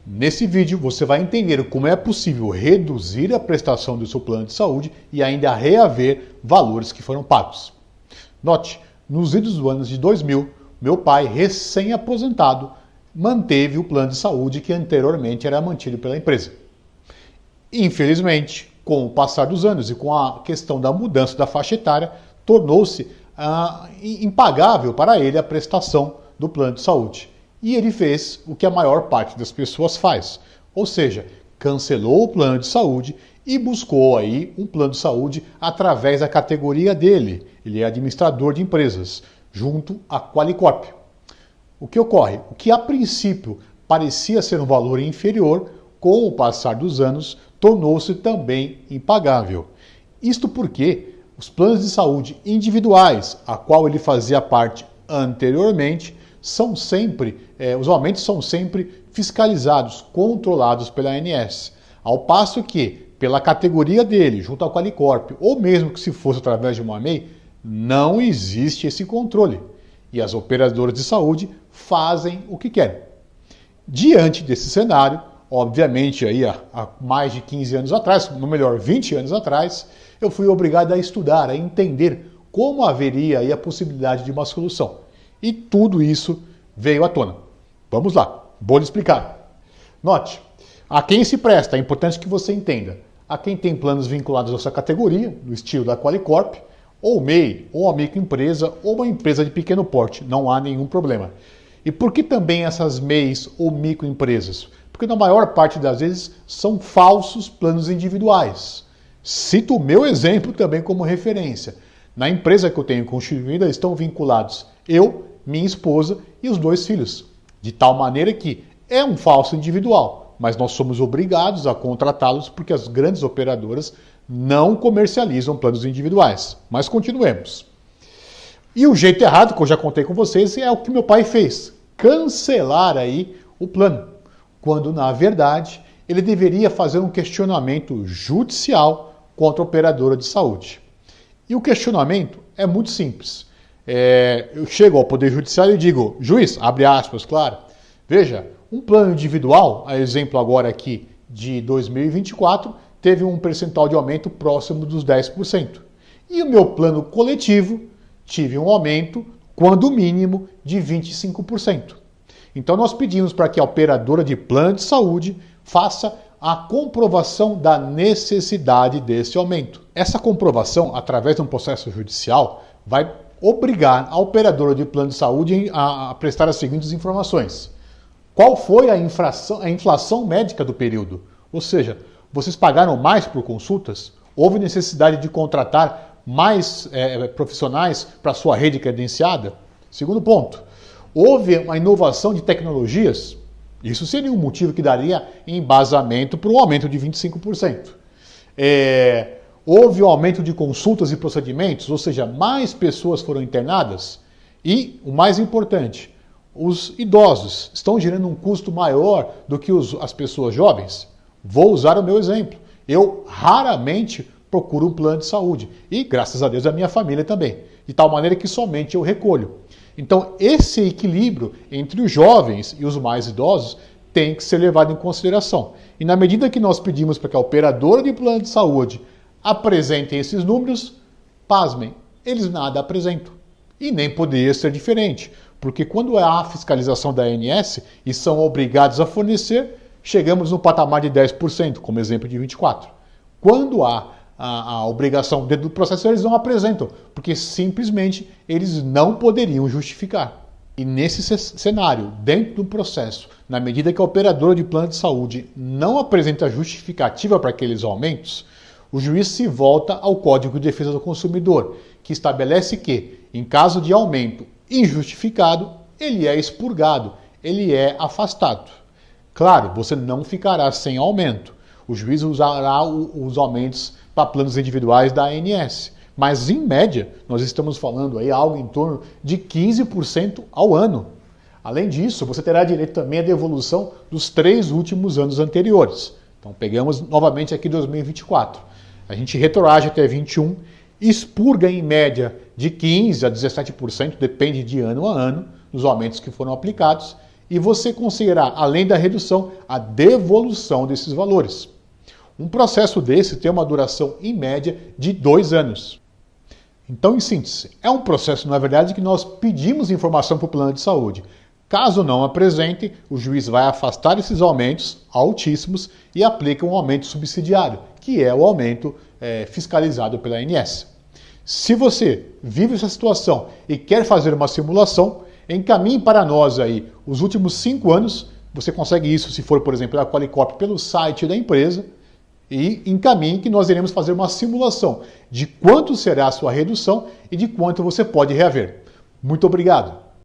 Nesse vídeo você vai entender como é possível reduzir a prestação do seu plano de saúde e ainda reaver valores que foram pagos. Note, nos idos dos anos de 2000, meu pai, recém-aposentado, manteve o plano de saúde que anteriormente era mantido pela empresa. Infelizmente, com o passar dos anos e com a questão da mudança da faixa etária, tornou-se impagável para ele a prestação do plano de saúde. E ele fez o que a maior parte das pessoas faz, ou seja, cancelou o plano de saúde e buscou aí um plano de saúde através da categoria dele. Ele é administrador de empresas, junto à Qualicorp. O que ocorre? O que a princípio parecia ser um valor inferior, com o passar dos anos, tornou-se também impagável. Isto porque os planos de saúde individuais, a qual ele fazia parte anteriormente, os aumentos são sempre fiscalizados, controlados pela ANS. Ao passo que, pela categoria dele, junto à Qualicorp, ou mesmo que se fosse através de uma MEI, não existe esse controle. E as operadoras de saúde fazem o que querem. Diante desse cenário, obviamente aí há mais de 15 anos atrás, ou melhor, 20 anos atrás, eu fui obrigado a estudar, a entender como haveria aí a possibilidade de uma solução. E tudo isso veio à tona. Vamos lá, vou lhe explicar. Note, a quem se presta, é importante que você entenda, a quem tem planos vinculados a essa categoria, no estilo da Qualicorp, ou MEI, ou uma microempresa, ou uma empresa de pequeno porte, não há nenhum problema. E por que também essas MEIs ou microempresas? Porque na maior parte das vezes são falsos planos individuais. Cito o meu exemplo também como referência. Na empresa que eu tenho constituída estão vinculados eu, minha esposa e os 2 filhos. De tal maneira que é um falso individual, mas nós somos obrigados a contratá-los porque as grandes operadoras não comercializam planos individuais. Mas continuemos. E o jeito errado, que eu já contei com vocês, é o que meu pai fez. Cancelar aí o plano. Quando, na verdade, ele deveria fazer um questionamento judicial contra a operadora de saúde. E o questionamento é muito simples. Eu chego ao Poder Judiciário e digo, juiz, abre aspas, claro, veja, um plano individual, a exemplo agora aqui de 2024, teve um percentual de aumento próximo dos 10%. E o meu plano coletivo tive um aumento, quando mínimo, de 25%. Então nós pedimos para que a operadora de plano de saúde faça a comprovação da necessidade desse aumento. Essa comprovação, através de um processo judicial, vai obrigar a operadora de plano de saúde a prestar as seguintes informações. Qual foi a inflação médica do período? Ou seja, vocês pagaram mais por consultas? Houve necessidade de contratar mais profissionais para a sua rede credenciada? Segundo ponto, houve uma inovação de tecnologias? Isso seria um motivo que daria embasamento para um aumento de 25%. Houve um aumento de consultas e procedimentos, ou seja, mais pessoas foram internadas? E, o mais importante, os idosos estão gerando um custo maior do que as pessoas jovens? Vou usar o meu exemplo. Eu raramente procuro um plano de saúde e, graças a Deus, a minha família também. De tal maneira que somente eu recolho. Então, esse equilíbrio entre os jovens e os mais idosos tem que ser levado em consideração. E na medida que nós pedimos para que a operadora de plano de saúde apresentem esses números, pasmem, eles nada apresentam. E nem poderia ser diferente, porque quando há a fiscalização da ANS e são obrigados a fornecer, chegamos no patamar de 10%, como exemplo de 24%. Quando há a obrigação dentro do processo, eles não apresentam, porque simplesmente eles não poderiam justificar. E nesse cenário, dentro do processo, na medida que a operadora de plano de saúde não apresenta justificativa para aqueles aumentos, o juiz se volta ao Código de Defesa do Consumidor, que estabelece que, em caso de aumento injustificado, ele é expurgado, ele é afastado. Claro, você não ficará sem aumento. O juiz usará os aumentos para planos individuais da ANS. Mas, em média, nós estamos falando aí algo em torno de 15% ao ano. Além disso, você terá direito também à devolução dos 3 últimos anos anteriores. Então, pegamos novamente aqui 2024. A gente retroage até 21, expurga em média de 15% a 17%, depende de ano a ano, dos aumentos que foram aplicados, e você conseguirá, além da redução, a devolução desses valores. Um processo desse tem uma duração em média de 2 anos. Então, em síntese, é um processo, na verdade, que nós pedimos informação para o plano de saúde. Caso não apresente, o juiz vai afastar esses aumentos altíssimos e aplica um aumento subsidiário, que é o aumento fiscalizado pela ANS. Se você vive essa situação e quer fazer uma simulação, encaminhe para nós aí os últimos 5 anos. Você consegue isso, se for, por exemplo, da Qualicorp, pelo site da empresa, e encaminhe que nós iremos fazer uma simulação de quanto será a sua redução e de quanto você pode reaver. Muito obrigado!